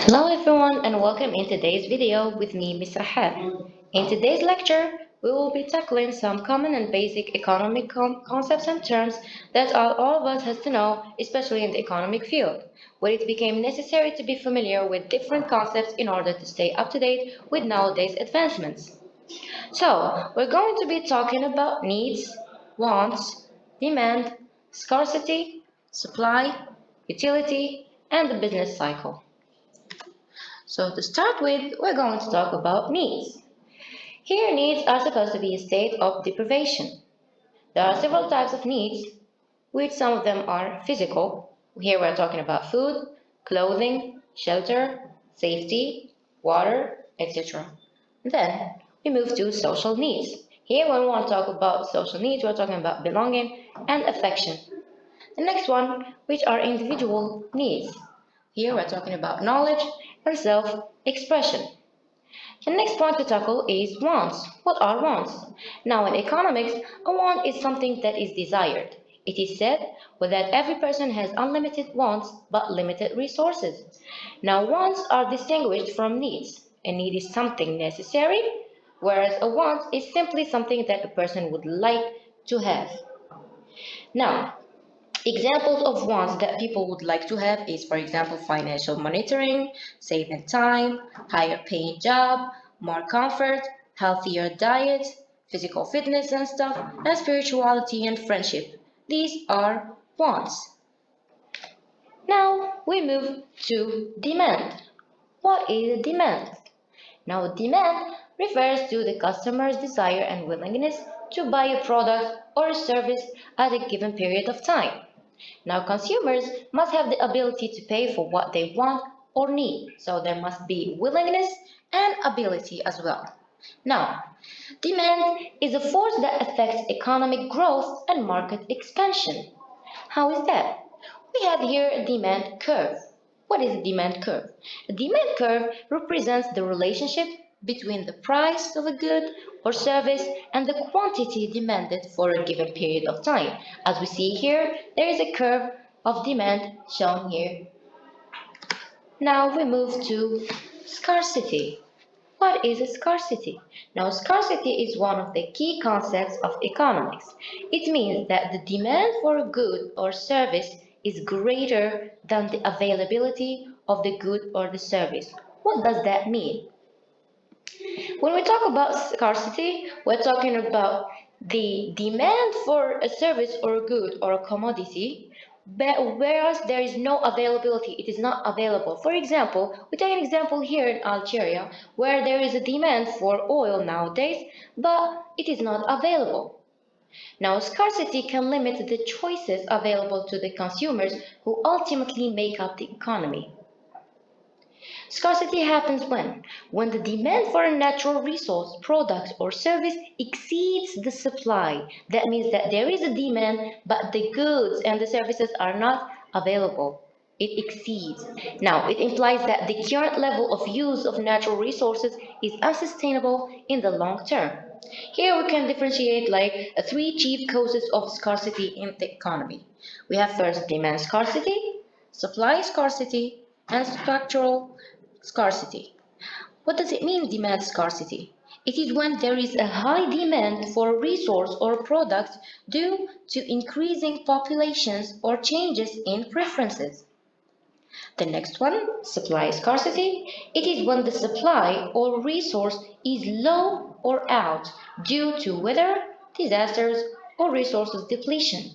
Hello everyone and welcome in today's video with me, Ms. Rahal. In today's lecture, we will be tackling some common and basic economic concepts and terms that all of us has to know, especially in the economic field, where it became necessary to be familiar with different concepts in order to stay up to date with nowadays advancements. So, we're going to be talking about needs, wants, demand, scarcity, supply, utility, and the business cycle. So to start with, we're going to talk about needs. Here, needs are supposed to be a state of deprivation. There are several types of needs, which some of them are physical. Here we're talking about food, clothing, shelter, safety, water, etc. Then we move to social needs. Here, when we want to talk about social needs, we're talking about belonging and affection. The next one, which are individual needs. Here we're talking about knowledge and self-expression. The next point to tackle is wants. What are wants? Now, in economics, a want is something that is desired. It is said that every person has unlimited wants but limited resources. Now, wants are distinguished from needs. A need is something necessary, whereas a want is simply something that a person would like to have. Now, examples of wants that people would like to have is, for example, financial monitoring, saving time, higher paying job, more comfort, healthier diet, physical fitness and stuff, and spirituality and friendship. These are wants. Now we move to demand. What is a demand? Now, demand refers to the customer's desire and willingness to buy a product or a service at a given period of time. Now, consumers must have the ability to pay for what they want or need, so there must be willingness and ability as well. Now, demand is a force that affects economic growth and market expansion. How is that? We have here a demand curve. What is a demand curve? A demand curve represents the relationship between the price of a good or service and the quantity demanded for a given period of time. As we see here, there is a curve of demand shown here. Now we move to scarcity. What is a scarcity? Now, scarcity is one of the key concepts of economics. It means that the demand for a good or service is greater than the availability of the good or the service. What does that mean? When we talk about scarcity, we're talking about the demand for a service or a good or a commodity, but whereas there is no availability, it is not available. For example, we take an example here in Algeria where there is a demand for oil nowadays, but it is not available. Now, scarcity can limit the choices available to the consumers who ultimately make up the economy. Scarcity happens when the demand for a natural resource, product, or service exceeds the supply. That means that there is a demand, but the goods and the services are not available. It exceeds. Now, it implies that the current level of use of natural resources is unsustainable in the long term. Here we can differentiate like three chief causes of scarcity in the economy. We have first demand scarcity, supply scarcity, and structural scarcity. What does it mean, demand scarcity? It is when there is a high demand for a resource or product due to increasing populations or changes in preferences. The next one, supply scarcity. It is when the supply or resource is low or out due to weather, disasters, or resources depletion.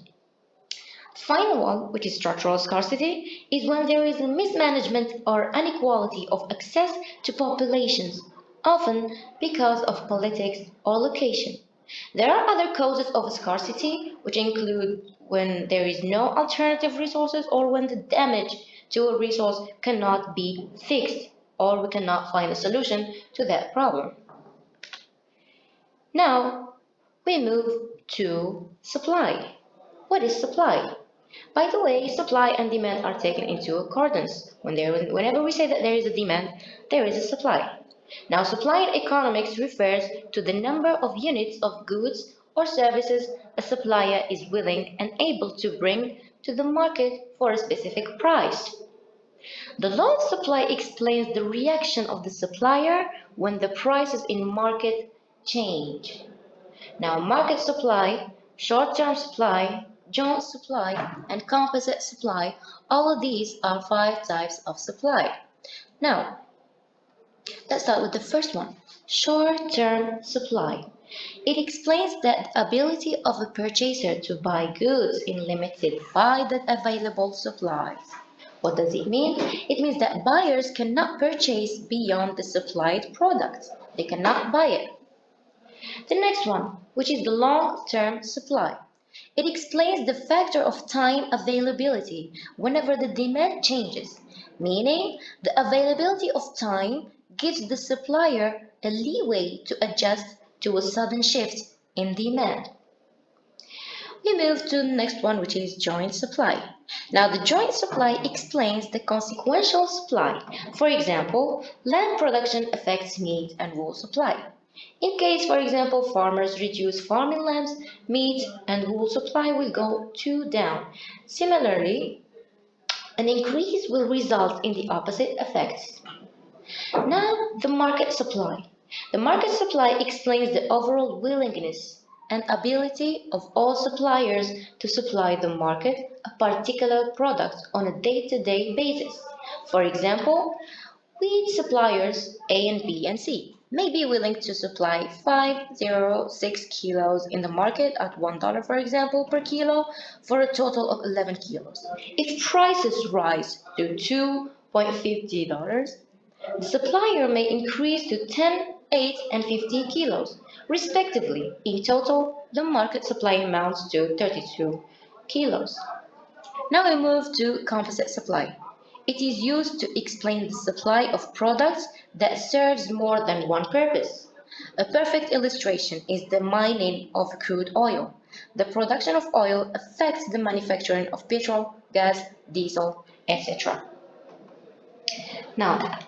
Final one, which is structural scarcity, is when there is a mismanagement or inequality of access to populations, often because of politics or location. There are other causes of scarcity, which include when there is no alternative resources or when the damage to a resource cannot be fixed or we cannot find a solution to that problem. Now, we move to supply. What is supply? By the way, supply and demand are taken into accordance. Whenever we say that there is a demand, there is a supply. Now, supply in economics refers to the number of units of goods or services a supplier is willing and able to bring to the market for a specific price. The law of supply explains the reaction of the supplier when the prices in market change. Now, market supply, short-term supply, joint supply, and composite supply, all of these are 5 types of supply. Now, let's start with the first one, short-term supply. It explains that the ability of a purchaser to buy goods is limited by the available supplies. What does it mean? It means that buyers cannot purchase beyond the supplied product. They cannot buy it. The next one, which is the long-term supply. It explains the factor of time availability whenever the demand changes, meaning the availability of time gives the supplier a leeway to adjust to a sudden shift in demand. We move to the next one, which is joint supply. Now, the joint supply explains the consequential supply. For example, land production affects meat and wool supply. In case, for example, farmers reduce farming lands, meat and wool supply will go down. Similarly, an increase will result in the opposite effects. Now, the market supply. The market supply explains the overall willingness and ability of all suppliers to supply the market a particular product on a day-to-day basis. For example, wheat suppliers A and B and C may be willing to supply 506 kilos in the market at $1, for example, per kilo for a total of 11 kilos. If prices rise to $2.50, the supplier may increase to 10, 8, and 15 kilos, respectively. In total, the market supply amounts to 32 kilos. Now we move to composite supply. It is used to explain the supply of products that serves more than one purpose. A perfect illustration is the mining of crude oil. The production of oil affects the manufacturing of petrol, gas, diesel, etc. Now,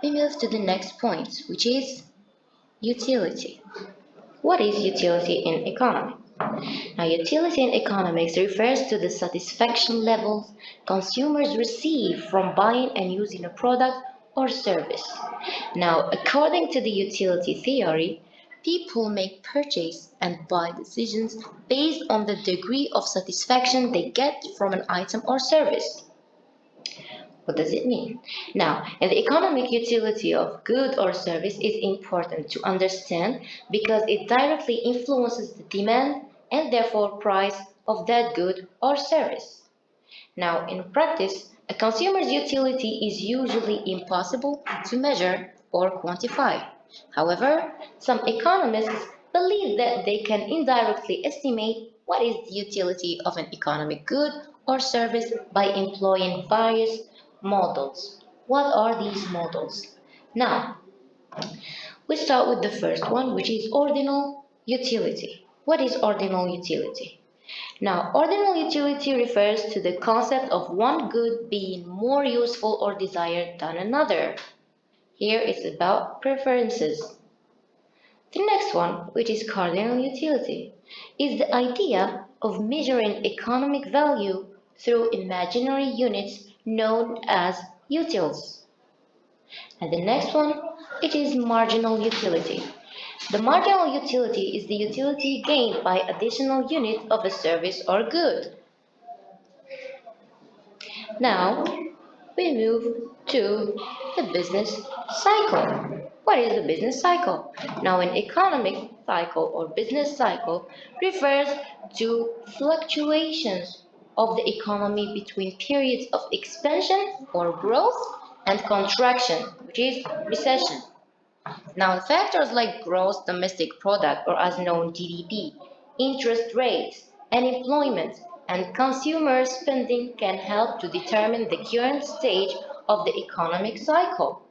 we move to the next point, which is utility. What is utility in economy? Now, utility in economics refers to the satisfaction levels consumers receive from buying and using a product or service. Now, according to the utility theory, people make purchase and buy decisions based on the degree of satisfaction they get from an item or service. What does it mean? Now, and the economic utility of good or service is important to understand because it directly influences the demand and therefore price of that good or service. Now, in practice, a consumer's utility is usually impossible to measure or quantify. However, some economists believe that they can indirectly estimate what is the utility of an economic good or service by employing various models. What are these models? Now, we start with the first one, which is ordinal utility. What is ordinal utility? Now, ordinal utility refers to the concept of one good being more useful or desired than another. Here it's about preferences. The next one, which is cardinal utility, is the idea of measuring economic value through imaginary units known as utils. And the next one, it is marginal utility. The marginal utility is the utility gained by additional unit of a service or good. Now, we move to the business cycle. What is the business cycle? Now, an economic cycle or business cycle refers to fluctuations of the economy between periods of expansion or growth and contraction, which is recession. Now, factors like gross domestic product, or as known GDP, interest rates, and employment, and consumer spending can help to determine the current stage of the economic cycle.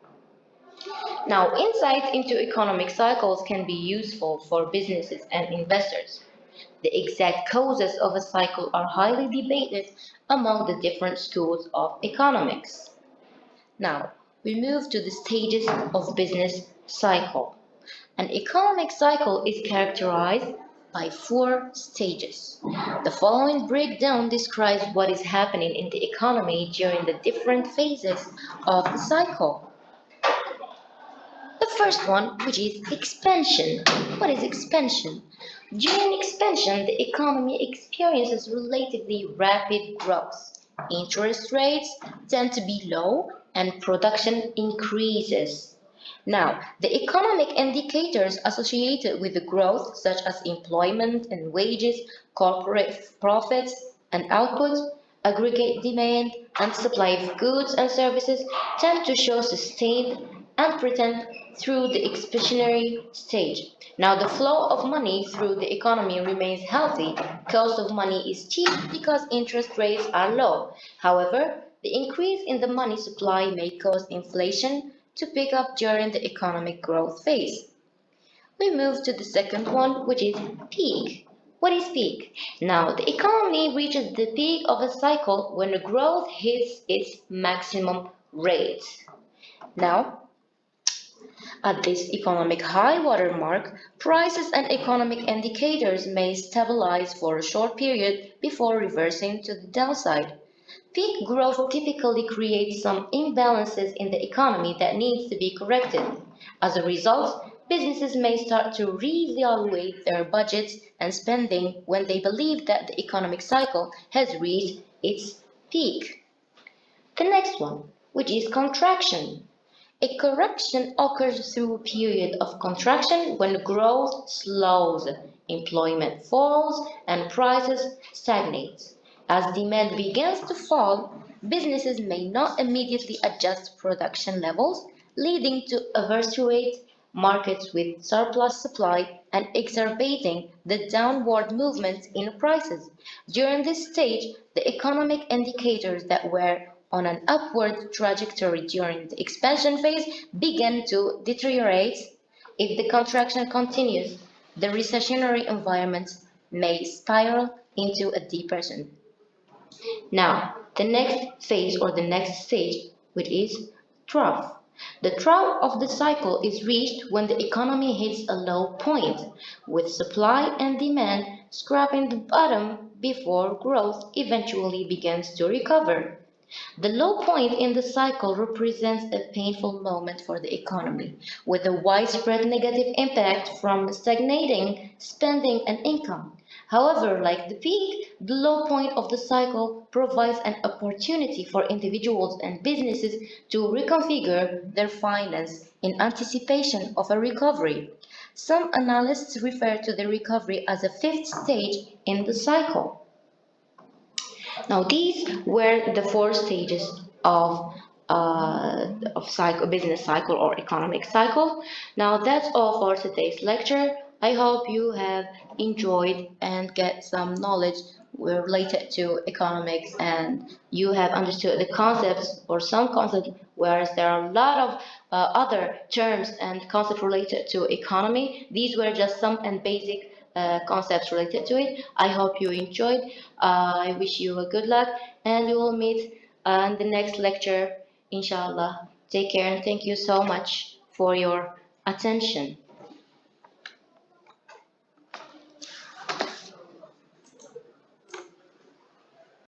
Now, insight into economic cycles can be useful for businesses and investors. The exact causes of a cycle are highly debated among the different schools of economics. Now, we move to the stages of business cycle. An economic cycle is characterized by four stages. The following breakdown describes what is happening in the economy during the different phases of the cycle. The first one, which is expansion. What is expansion? During expansion, the economy experiences relatively rapid growth. Interest rates tend to be low and production increases. Now, the economic indicators associated with the growth, such as employment and wages, corporate profits and output, aggregate demand, and supply of goods and services, tend to show sustained and pretend through the expansionary stage. Now, the flow of money through the economy remains healthy. Cost of money is cheap because interest rates are low. However, the increase in the money supply may cause inflation to pick up during the economic growth phase. We move to the second one, which is peak. What is peak? Now, the economy reaches the peak of a cycle when the growth hits its maximum rate. Now, at this economic high water mark, prices and economic indicators may stabilize for a short period before reversing to the downside. Peak growth typically creates some imbalances in the economy that needs to be corrected. As a result, businesses may start to reevaluate their budgets and spending when they believe that the economic cycle has reached its peak. The next one, which is contraction. A correction occurs through a period of contraction when growth slows, employment falls, and prices stagnate. As demand begins to fall, businesses may not immediately adjust production levels, leading to oversaturated markets with surplus supply and exacerbating the downward movement in prices. During this stage, the economic indicators that were on an upward trajectory during the expansion phase begin to deteriorate. If the contraction continues, the recessionary environment may spiral into a depression. Now, the next phase or the next stage, which is trough. The trough of the cycle is reached when the economy hits a low point, with supply and demand scraping the bottom before growth eventually begins to recover. The low point in the cycle represents a painful moment for the economy, with a widespread negative impact from stagnating spending and income. However, like the peak, the low point of the cycle provides an opportunity for individuals and businesses to reconfigure their finance in anticipation of a recovery. Some analysts refer to the recovery as a fifth stage in the cycle. Now, these were the four stages of cycle, business cycle or economic cycle. Now, that's all for today's lecture. I hope you have enjoyed and get some knowledge related to economics and you have understood the concepts or some concepts, whereas there are a lot of other terms and concepts related to economy. These were just some and basic concepts related to it. I hope you enjoyed. I wish you a good luck and we will meet in the next lecture, inshallah. Take care and thank you so much for your attention.